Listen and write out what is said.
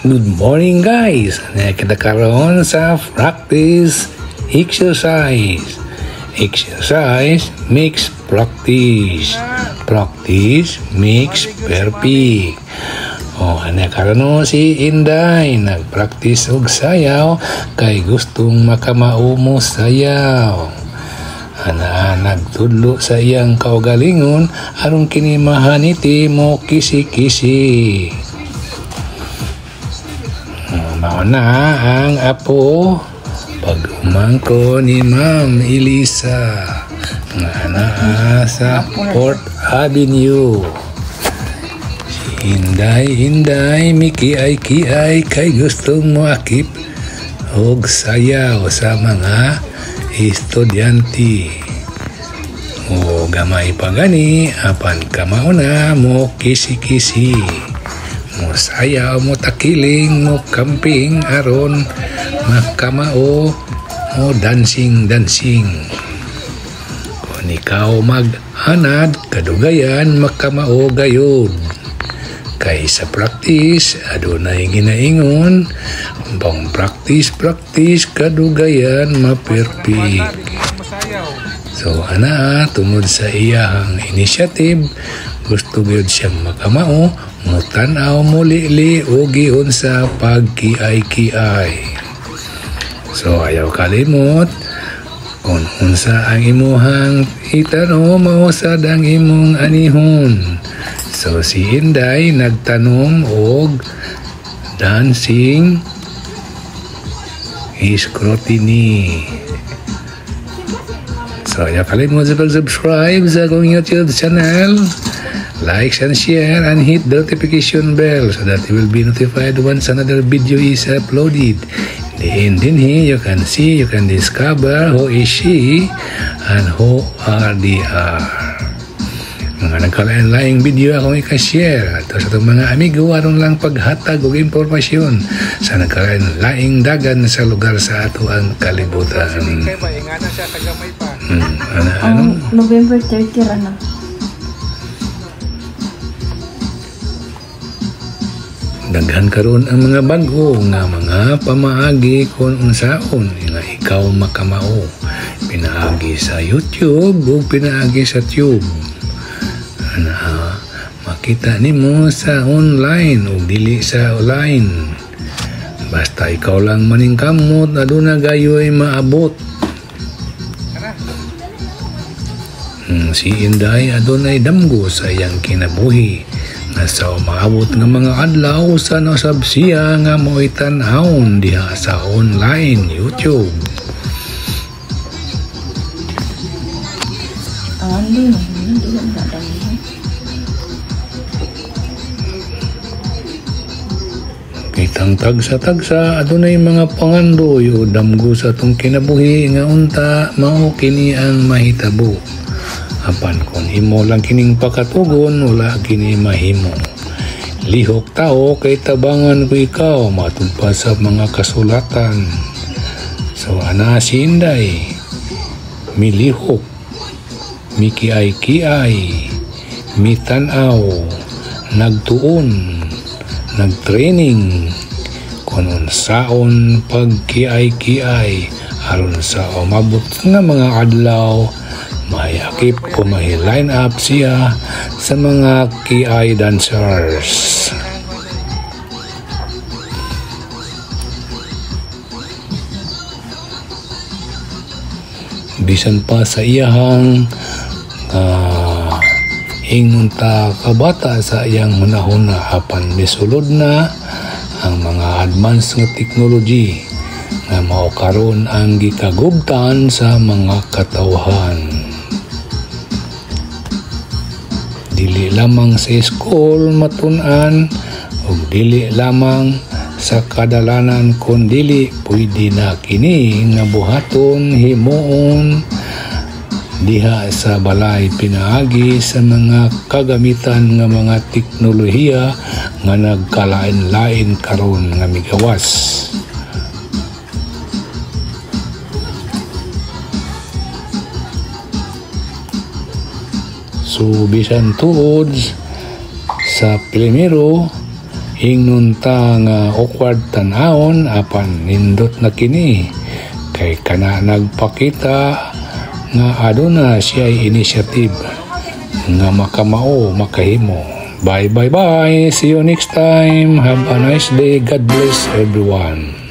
Good morning guys! Kita karon sa practice exercise. Exercise makes practice. Practice makes perfect. Karon si Inday nagpractice og sayaw kay gustong makamao mo sayaw. Nagtudlo sa iyang kaugalingon aron kini mahaniti mo kisi-kisi. Mao na ang apo pag-umangko ni Ma'am Elisa nga naa sa 4th Avenue. Si Inday mikiay-kiay kay gustong moakip og sayaw sa mga estudyante. Gamay pa gani apan kamao na mo kisi-kisi. Mo sayaw, mo takiling, mo camping aron makamao, mo dancing. Kung ikaw maghanad kadugayan makamao gayud. Kay sa practice adunay ginaingon bang practice kadugayan maperpik. So tungod sa iyang initiative gusto gyud siyang makamao, mo tan-aw muli o giun sa pagkiay-kiay. So ayaw kalimot kung unsa ang imuhang itano mausad ang imong anihon. So si Inday nagtanom og dancing scrutiny. So ayaw kalimot sa pag-subscribe sa akong YouTube channel. Like and share and hit the notification bell so that you will be notified once another video is uploaded. In the end you can see, you can discover who is she and who are they are. Mga nagkalain-laing video akong i-share at sa itong mga amigo aron lang paghatag og impormasyon sa nagkalain-laing dagan sa lugar sa ato ang kalibutan. November 30 na. Daghan karon ang mga bago nga mga pamaagi kung unsaon nga ikaw makamao. Pinaagi sa YouTube o pinaagi sa Tube. Makita nimo sa online o dili sa online. Basta ikaw lang maningkamot aduna gayoy maabot. Si Inday adunay damgo sa iyang kinabuhi. Nasa umaabot ng mga adlaw sa nasabsiya nga mo'y tanahon diha sa online YouTube. Kitang tagsa adunay mga pangandoy o damgo sa tong kinabuhi nga unta mao kini ang mahitabo. Apan kung imo lang kining pakatugon, wala kini mahimo. Lihok tao kay tabangan ko ikaw, matud pa sa mga kasulatan. So si Inday, milihok, mikiay-kiay, mitanaw, nagtuon, nagtraining, kung unsaon pagkiay-kiay, aron sa umabot nga mga adlaw, mayakip o may line up siya sa mga kiay dancers. Bisan pa sa iyahang ingon ta kabata sa iyang hunahuna apan misulod na ang mga advanced nga technology nga mao karon ang gikagubtan sa mga katawhan. Dili lamang sa school matun-an o dili lamang sa kadalanan kundili pwede na kini nga buhaton himuon diha sa balay pinaagi sa mga kagamitan nga mga teknolohiya nga nagkalain-lain karon nga migawas. So bisan tuod sa primero Ingnon ta nga awkward tanahon apan nindot na kini kay kana nagpakita nga aduna siya initiative nga makamao makahimo. Bye. See you next time. Have a nice day. God bless everyone.